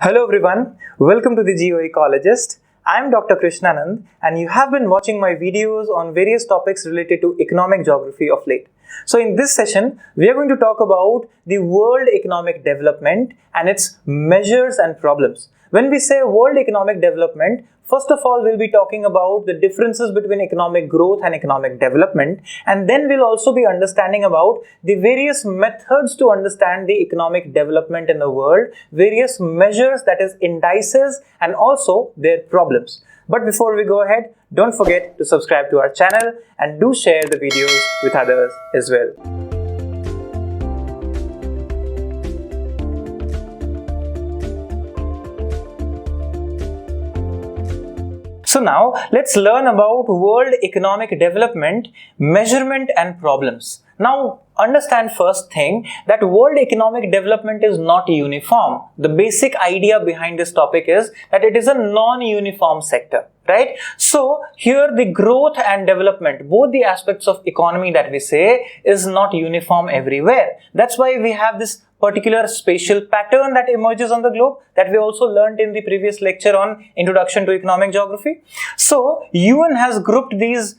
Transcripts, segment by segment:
Hello everyone, welcome to the GeoEcologist. I am Dr. Krishnanand and you have been watching my videos on various topics related to economic geography of late. So in this session, we are going to talk about the world economic development and its measures and problems. When we say world economic development, first of all, we'll be talking about the differences between economic growth and economic development, and then we'll also be understanding about the various methods to understand the economic development in the world, various measures, that is indices, and also their problems. But before we go ahead, don't forget to subscribe to our channel and do share the videos with others as well. So now let's learn about world economic development, measurement and problems. Now understand first thing that world economic development is not uniform. The basic idea behind this topic is that it is a non-uniform sector, right? So here the growth and development, both the aspects of economy that we say, is not uniform everywhere. That's why we have this particular spatial pattern that emerges on the globe that we also learned in the previous lecture on Introduction to Economic Geography. So UN has grouped these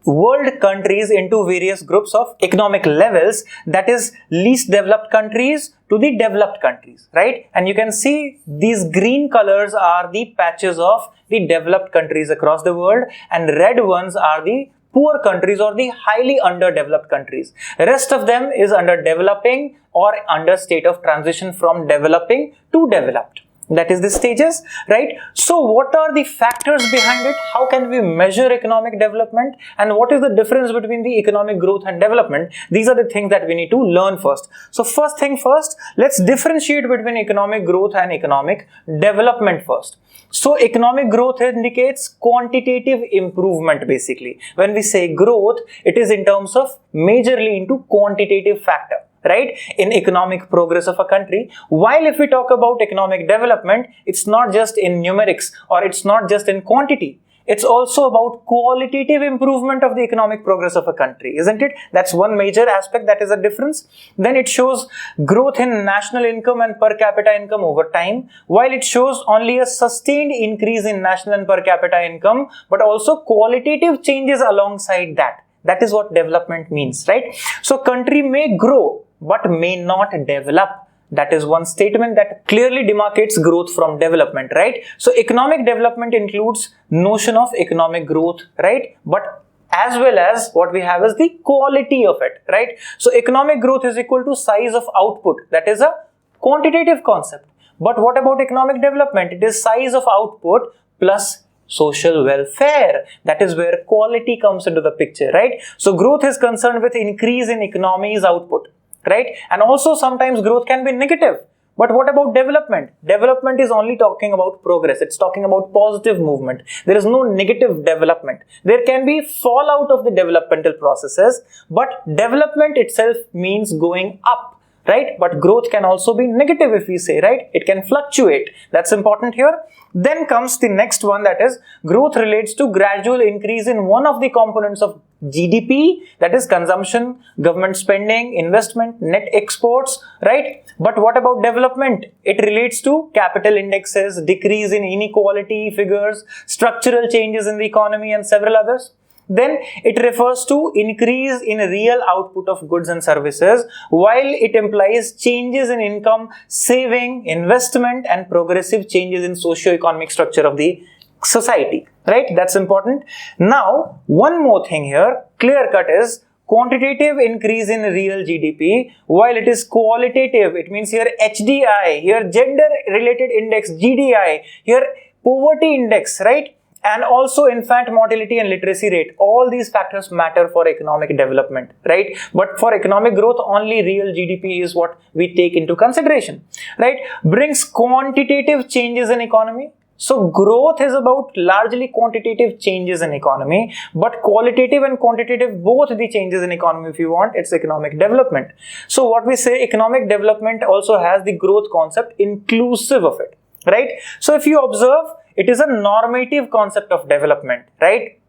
world countries into various groups of economic levels, that is least developed countries to the developed countries, right? And you can see these green colors are the patches of the developed countries across the world, and red ones are the poor countries or the highly underdeveloped countries. The rest of them is under developing or under state of transition from developing to developed. That is the stages, right? So what are the factors behind it? How can we measure economic development? And what is the difference between the economic growth and development? These are the things that we need to learn first. So first thing first, let's differentiate between economic growth and economic development first. So economic growth indicates quantitative improvement basically. When we say growth, it is in terms of majorly into quantitative factor, right, in economic progress of a country. While if we talk about economic development, it's not just in numerics or it's not just in quantity. It's also about qualitative improvement of the economic progress of a country, isn't it? That's one major aspect that is a difference. Then it shows growth in national income and per capita income over time, while it shows only a sustained increase in national and per capita income, but also qualitative changes alongside that. That is what development means, right? So country may grow but may not develop. That is one statement that clearly demarcates growth from development, right? So economic development includes notion of economic growth, right? But as well as what we have is the quality of it, right? So economic growth is equal to size of output. That is a quantitative concept. But what about economic development? It is size of output plus social welfare. That is where quality comes into the picture, right? So growth is concerned with increase in economy's output, right? And also sometimes growth can be negative. But what about development? Development is only talking about progress. It's talking about positive movement. There is no negative development. There can be fallout of the developmental processes, but development itself means going up, right? But growth can also be negative if we say, right? It can fluctuate. That's important here. Then comes the next one, that is growth relates to gradual increase in one of the components of GDP, that is consumption, government spending, investment, net exports, right? But what about development? It relates to capital indexes, decrease in inequality figures, structural changes in the economy and several others. Then it refers to increase in real output of goods and services, while it implies changes in income, saving, investment and progressive changes in socio-economic structure of the society, right? That's important. Now, one more thing here, clear cut, is quantitative increase in real GDP, while it is qualitative, it means here HDI, here gender related index, GDI, here poverty index, right? And also infant mortality and literacy rate. All these factors matter for economic development, right? But for economic growth, only real GDP is what we take into consideration, right? Brings quantitative changes in economy. So growth is about largely quantitative changes in economy, but qualitative and quantitative, both the changes in economy, if you want, it's economic development. So what we say, economic development also has the growth concept inclusive of it, right? So if you observe, it is a normative concept of development, right?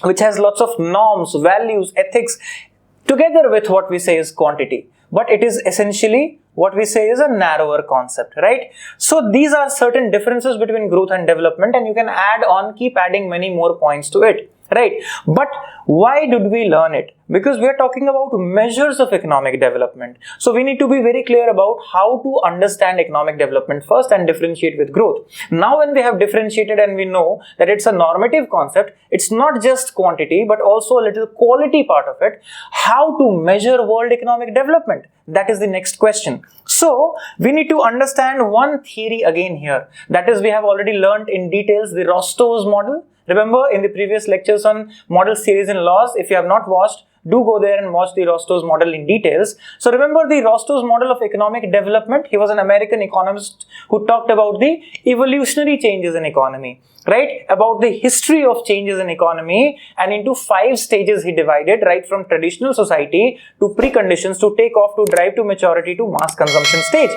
Which has lots of norms, values, ethics, together with what we say is quantity. But it is essentially what we say is a narrower concept, right? So these are certain differences between growth and development, and you can keep adding many more points to it, right? But why did we learn it? Because we are talking about measures of economic development. So we need to be very clear about how to understand economic development first and differentiate with growth. Now when we have differentiated and we know that it's a normative concept, it's not just quantity but also a little quality part of it. How to measure world economic development? That is the next question. So we need to understand one theory again here. That is, we have already learned in details the Rostow's model. Remember in the previous lectures on model series in laws, if you have not watched, do go there and watch the Rostow's model in details. So remember the Rostow's model of economic development. He was an American economist who talked about the evolutionary changes in economy, right? About the history of changes in economy, and into 5 stages he divided, right from traditional society to preconditions to take off to drive to maturity to mass consumption stage.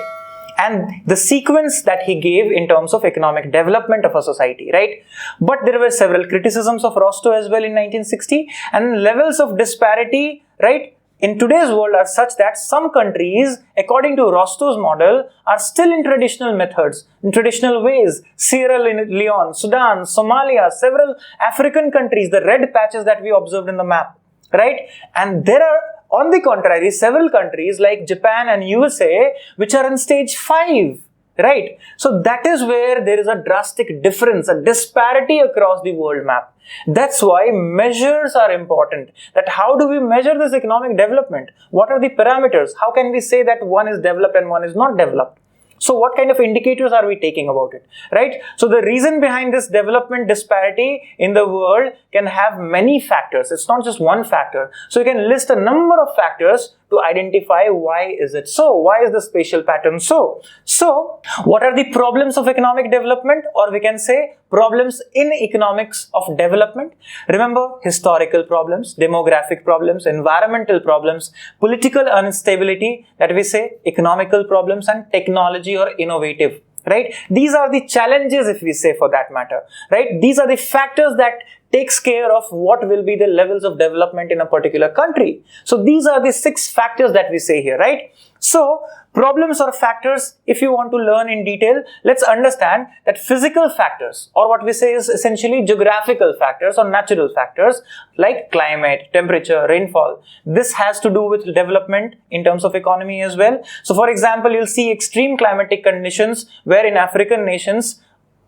And the sequence that he gave in terms of economic development of a society, right? But there were several criticisms of Rostow as well in 1960, and levels of disparity, right, in today's world are such that some countries, according to Rostow's model, are still in traditional methods, in traditional ways. Sierra Leone, Sudan, Somalia, several African countries, the red patches that we observed in the map, right? And there are, on the contrary, several countries like Japan and USA which are in stage 5, right? So that is where there is a drastic difference, a disparity across the world map. That's why measures are important. That how do we measure this economic development? What are the parameters? How can we say that one is developed and one is not developed? So what kind of indicators are we taking about it, right? So the reason behind this development disparity in the world can have many factors. It's not just one factor. So you can list a number of factors to identify why is it so? Why is the spatial pattern so? So what are the problems of economic development, or we can say problems in economics of development? Remember, historical problems, demographic problems, environmental problems, political instability, that we say economical problems, and technology or innovative, right? These are the challenges, if we say, for that matter, right? These are the factors that takes care of what will be the levels of development in a particular country. So these are the 6 factors that we say here, right? So problems or factors, if you want to learn in detail, let's understand that physical factors, or what we say is essentially geographical factors or natural factors like climate, temperature, rainfall. This has to do with development in terms of economy as well. So for example, you'll see extreme climatic conditions where in African nations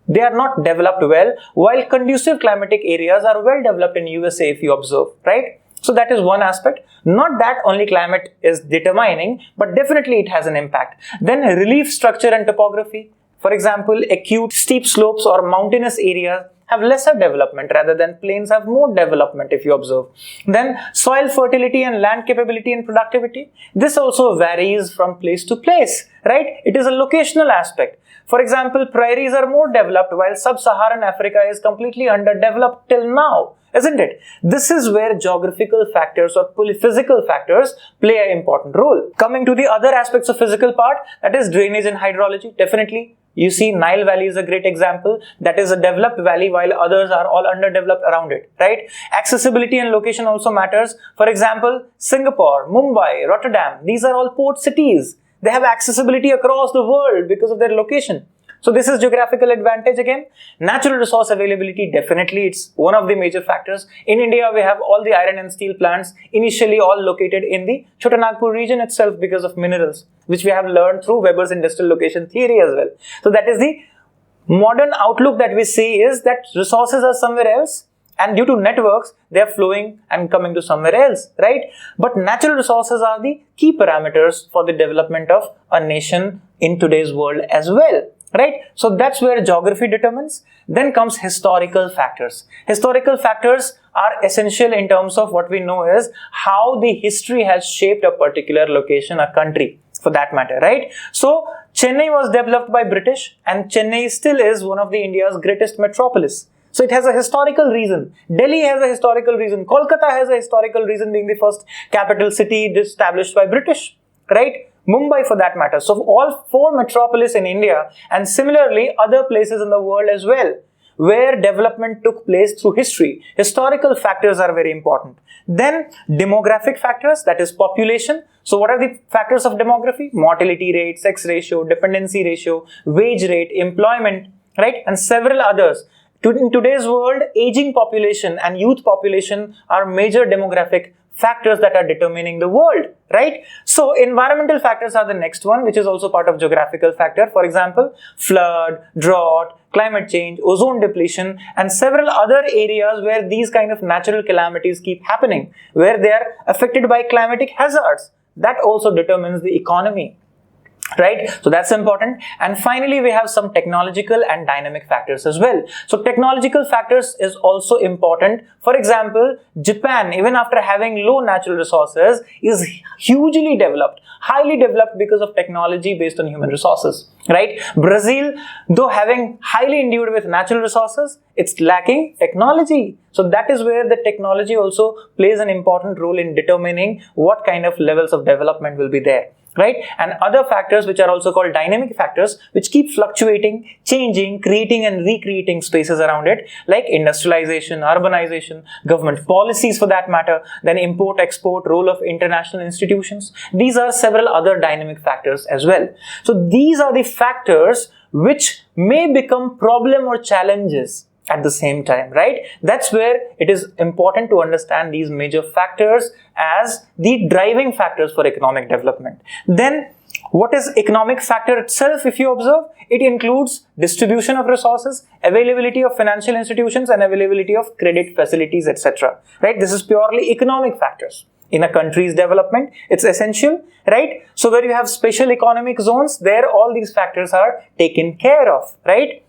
they are not developed well, while conducive climatic areas are well developed in USA, if you observe, right? So that is one aspect. Not that only climate is determining, but definitely it has an impact. Then relief structure and topography. For example, acute steep slopes or mountainous areas have lesser development, rather than plains have more development, if you observe. Then soil fertility and land capability and productivity. This also varies from place to place, right? It is a locational aspect. For example, prairies are more developed while sub-Saharan Africa is completely underdeveloped till now, isn't it? This is where geographical factors or physical factors play an important role. Coming to the other aspects of physical part, that is drainage and hydrology. Definitely, you see Nile Valley is a great example. That is a developed valley while others are all underdeveloped around it, right? Accessibility and location also matters. For example, Singapore, Mumbai, Rotterdam, these are all port cities. They have accessibility across the world because of their location. So this is geographical advantage again. Natural resource availability, definitely it's one of the major factors. In India, we have all the iron and steel plants, initially all located in the Chotanagpur region itself because of minerals, which we have learned through Weber's industrial location theory as well. So that is the modern outlook that we see, is that resources are somewhere else, and due to networks, they are flowing and coming to somewhere else, right? But natural resources are the key parameters for the development of a nation in today's world as well, right? So that's where geography determines. Then comes historical factors. Historical factors are essential in terms of what we know is how the history has shaped a particular location, a country for that matter, right? So Chennai was developed by British, and Chennai still is one of the India's greatest metropolis. So it has a historical reason. Delhi has a historical reason. Kolkata has a historical reason, being the first capital city established by British, right? Mumbai for that matter. So all 4 metropolis in India, and similarly other places in the world as well, where development took place through history. Historical factors are very important. Then demographic factors, that is population. So what are the factors of demography? Mortality rate, sex ratio, dependency ratio, wage rate, employment, right? And several others. In today's world, aging population and youth population are major demographic factors that are determining the world, right? So environmental factors are the next one, which is also part of geographical factor. For example, flood, drought, climate change, ozone depletion, and several other areas where these kind of natural calamities keep happening, where they are affected by climatic hazards. That also determines the economy. Right? So that's important. And finally, we have some technological and dynamic factors as well. So technological factors is also important. For example, Japan, even after having low natural resources, is hugely developed, highly developed because of technology based on human resources. Right? Brazil, though having highly endued with natural resources, it's lacking technology. So that is where the technology also plays an important role in determining what kind of levels of development will be there. Right? And other factors which are also called dynamic factors, which keep fluctuating, changing, creating and recreating spaces around it, like industrialization, urbanization, government policies for that matter, then import, export, role of international institutions. These are several other dynamic factors as well. So these are the factors which may become problem or challenges at the same time, right? That's where it is important to understand these major factors as the driving factors for economic development. Then, what is economic factor itself? If you observe, it includes distribution of resources, availability of financial institutions, and availability of credit facilities, etc. Right? This is purely economic factors. In a country's development, it's essential, right? So where you have special economic zones, there all these factors are taken care of, right?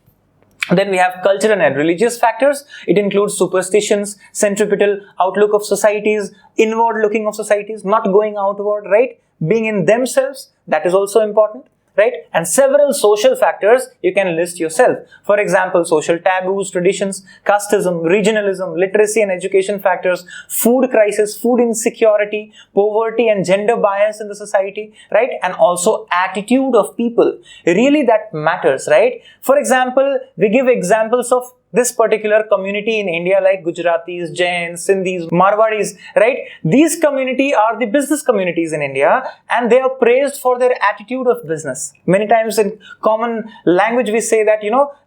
Then we have cultural and religious factors. It includes superstitions, centripetal outlook of societies, inward looking of societies, not going outward, right? Being in themselves, that is also important, right? And several social factors you can list yourself. For example, social taboos, traditions, casteism, regionalism, literacy and education factors, food crisis, food insecurity, poverty and gender bias in the society, right? And also attitude of people. Really that matters, right? For example, we give examples of this particular community in India like Gujaratis, Jains, Sindhis, Marwadis, right? These community are the business communities in India and they are praised for their attitude of business. Many times in common language we say that,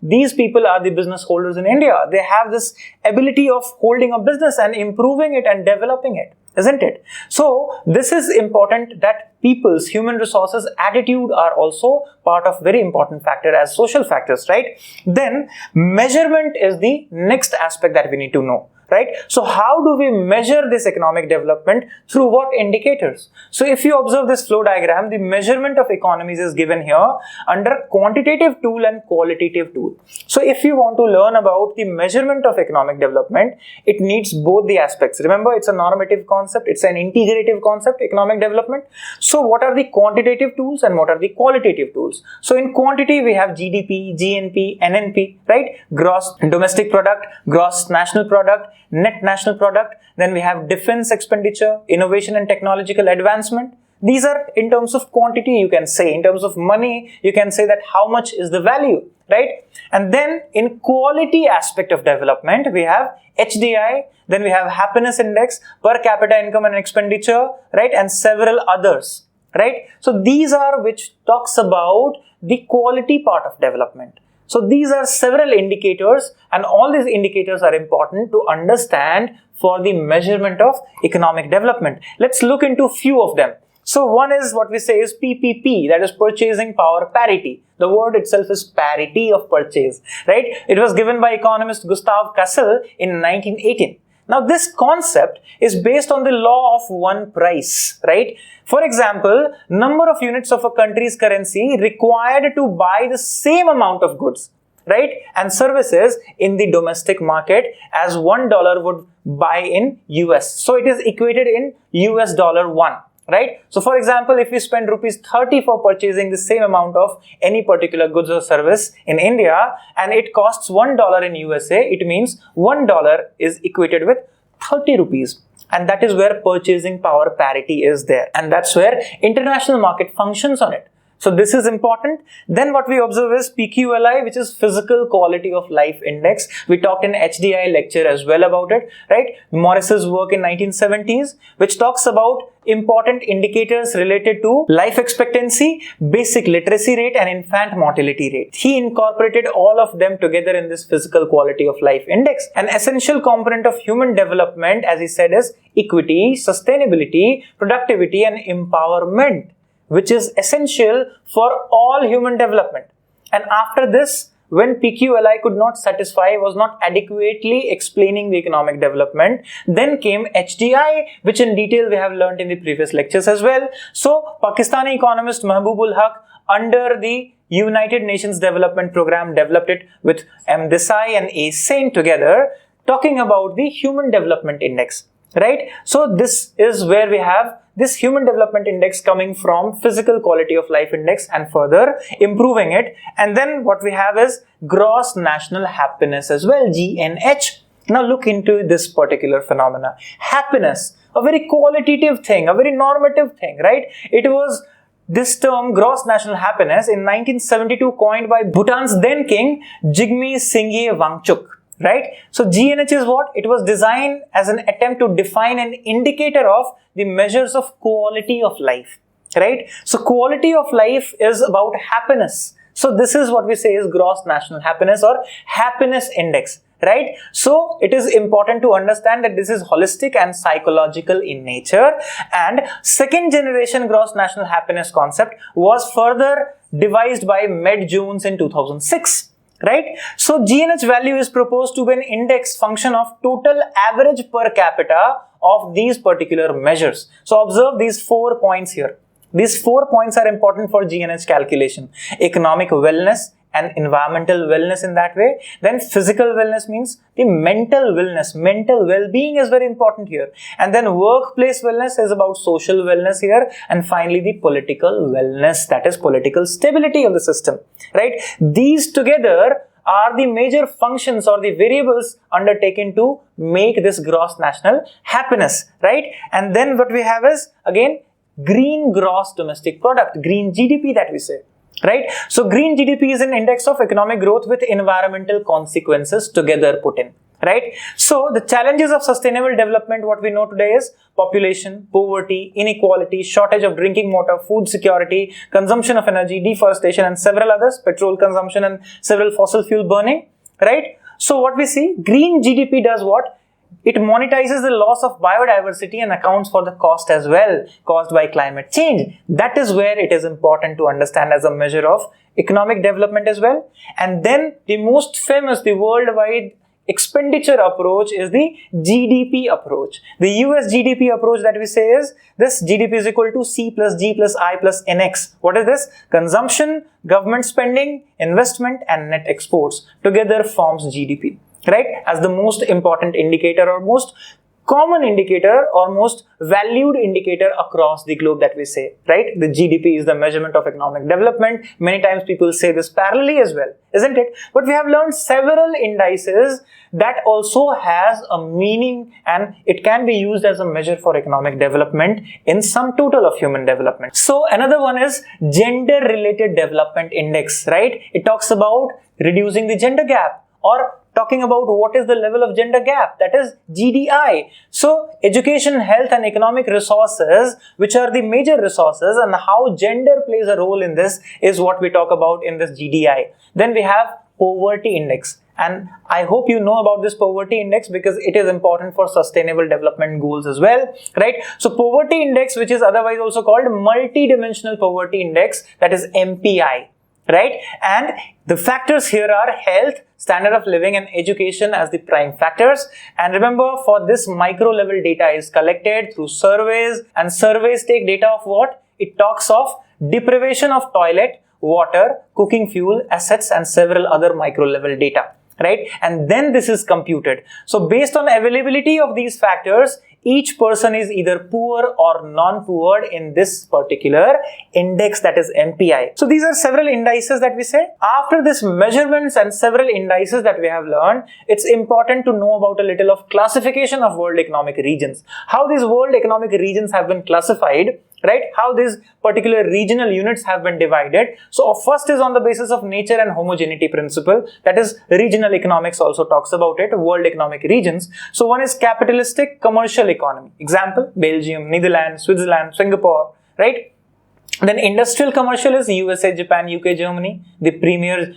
these people are the business holders in India. They have this ability of holding a business and improving it and developing it, isn't it? So this is important that people's human resources attitude are also part of very important factor as social factors, right? Then measurement is the next aspect that we need to know. Right? So how do we measure this economic development? Through what indicators? So if you observe this flow diagram, the measurement of economies is given here under quantitative tool and qualitative tool. So if you want to learn about the measurement of economic development, it needs both the aspects. Remember, it's a normative concept, it's an integrative concept, economic development. So what are the quantitative tools and what are the qualitative tools? So in quantity, we have GDP, GNP, NNP, right? Gross domestic product, gross national product, net national product. Then we have defense expenditure, innovation and technological advancement. These are in terms of quantity, you can say. In terms of money, you can say that how much is the value, right? And then in quality aspect of development, we have HDI, then we have happiness index, per capita income and expenditure, right? And several others, right? So these are which talks about the quality part of development. So these are several indicators and all these indicators are important to understand for the measurement of economic development. Let's look into few of them. So one is what we say is PPP, that is purchasing power parity. The word itself is parity of purchase, right? It was given by economist Gustav Cassel in 1918. Now this concept is based on the law of one price, right? For example, number of units of a country's currency required to buy the same amount of goods, right? And services in the domestic market as $1 would buy in US. So it is equated in US dollar 1. Right? So for example, if we spend rupees 30 for purchasing the same amount of any particular goods or service in India and it costs $1 in USA, it means $1 is equated with 30 rupees. And that is where purchasing power parity is there. And that's where international market functions on it. So this is important. Then what we observe is PQLI, which is Physical Quality of Life Index. We talked in HDI lecture as well about it, right? Morris's work in 1970s, which talks about important indicators related to life expectancy, basic literacy rate, and infant mortality rate. He incorporated all of them together in this Physical Quality of Life Index. An essential component of human development, as he said, is equity, sustainability, productivity, and empowerment, which is essential for all human development. And after this, when PQLI could not satisfy, was not adequately explaining the economic development, then came HDI, which in detail we have learned in the previous lectures as well. So Pakistani economist Mahbubul Haq, under the United Nations Development Program, developed it with M. Desai and A. Sain together, talking about the Human Development Index, right? So this is where we have this Human Development Index coming from Physical Quality of Life Index and further improving it. And then what we have is Gross National Happiness as well, GNH. Now look into this particular phenomena. Happiness, a very qualitative thing, a very normative thing, right? It was this term, gross national happiness, in 1972 coined by Bhutan's then king, Jigme Singye Wangchuk. Right? So GNH is what? It was designed as an attempt to define an indicator of the measures of quality of life. Right? So quality of life is about happiness. So this is what we say is gross national happiness or happiness index. Right? So it is important to understand that this is holistic and psychological in nature. And second generation gross national happiness concept was further devised by Med Jones in 2006. Right? So GNH value is proposed to be an index function of total average per capita of these particular measures. So observe these 4 points here. These 4 points are important for GNH calculation. Economic wellness and environmental wellness in that way. Then physical wellness means the mental wellness. Mental well-being is very important here. And then workplace wellness is about social wellness here. And finally the political wellness, that is political stability of the system. Right? These together are the major functions or the variables undertaken to make this gross national happiness. Right? And then what we have is again green gross domestic product, green GDP that we say. Right? So green GDP is an index of economic growth with environmental consequences together put in. Right? So the challenges of sustainable development, what we know today is population, poverty, inequality, shortage of drinking water, food security, consumption of energy, deforestation, and several others, petrol consumption and several fossil fuel burning. Right? So what we see, green GDP does what? It monetizes the loss of biodiversity and accounts for the cost as well caused by climate change. That is where it is important to understand as a measure of economic development as well. And then the most famous, the worldwide expenditure approach is the GDP approach. The US GDP approach that we say is this GDP is equal to C plus G plus I plus NX. What is this? Consumption, government spending, investment and net exports together forms GDP. Right? As the most important indicator or most common indicator or most valued indicator across the globe that we say, right? The GDP is the measurement of economic development. Many times people say this parallelly as well, isn't it? But we have learned several indices that also has a meaning and it can be used as a measure for economic development in sum total of human development. So another one is gender related development index, right? It talks about reducing the gender gap or talking about what is the level of gender gap, that is GDI. So education, health and economic resources, which are the major resources, and how gender plays a role in this is what we talk about in this GDI. Then we have poverty index. And I hope you know about this poverty index because it is important for sustainable development goals as well, right? So poverty index, which is otherwise also called multi-dimensional poverty index, that is MPI. Right? And the factors here are health, standard of living and education as the prime factors. And remember, for this micro level data is collected through surveys, and surveys take data of what? It talks of deprivation of toilet, water, cooking fuel, assets and several other micro level data. Right? And then this is computed. So based on availability of these factors, each person is either poor or non-poor in this particular index, that is MPI. So these are several indices that we say. After this measurements and several indices that we have learned, it's important to know about a little of classification of world economic regions. How these world economic regions have been classified, right? How these particular regional units have been divided. So first is on the basis of nature and homogeneity principle, that is regional economics also talks about it, world economic regions. So one is capitalistic commercial economy, example Belgium, Netherlands, Switzerland, Singapore, right? Then industrial commercial is USA, Japan, UK, Germany, the premier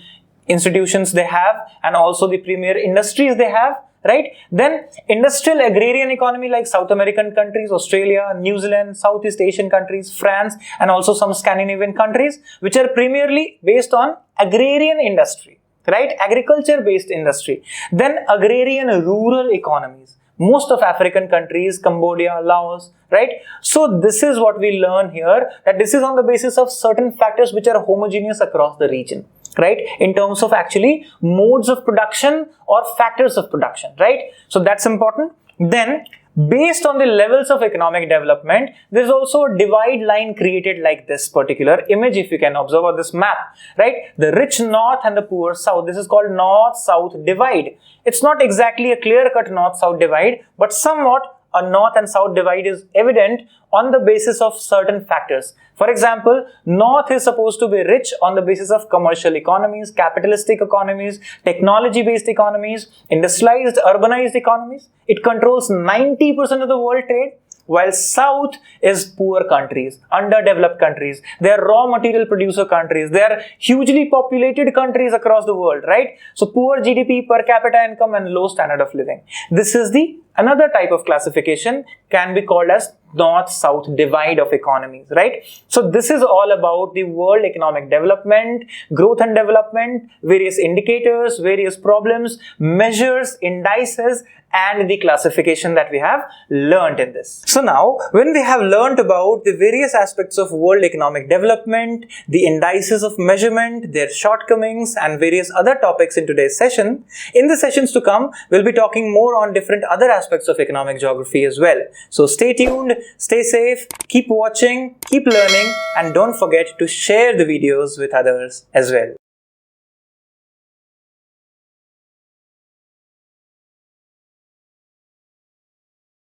institutions they have and also the premier industries they have, right? Then industrial agrarian economy like South American countries, Australia, New Zealand, Southeast Asian countries, France, and also some Scandinavian countries, which are primarily based on agrarian industry, right? Agriculture based industry. Then agrarian rural economies. Most of African countries, Cambodia, Laos, right? So this is what we learn here, that this is on the basis of certain factors which are homogeneous across the region, right? In terms of actually modes of production or factors of production, right? So that's important. Then based on the levels of economic development, there's also a divide line created like this particular image, if you can observe on this map, right? The rich north and the poor south. This is called north-south divide. It's not exactly a clear-cut north-south divide, but somewhat a north and south divide is evident on the basis of certain factors. For example, north is supposed to be rich on the basis of commercial economies, capitalistic economies, technology-based economies, industrialized, urbanized economies. It controls 90% of the world trade, while south is poor countries, underdeveloped countries. They are raw material producer countries. They are hugely populated countries across the world, right? So poor GDP, per capita income, and low standard of living. This is the another type of classification, can be called as north-south divide of economies, right? So this is all about the world economic development, growth and development, various indicators, various problems, measures, indices, and the classification that we have learned in this. So now, when we have learned about the various aspects of world economic development, the indices of measurement, their shortcomings, and various other topics in today's session, in the sessions to come, we'll be talking more on different other aspects of economic geography as well. So stay tuned, stay safe, keep watching, keep learning, and don't forget to share the videos with others as well.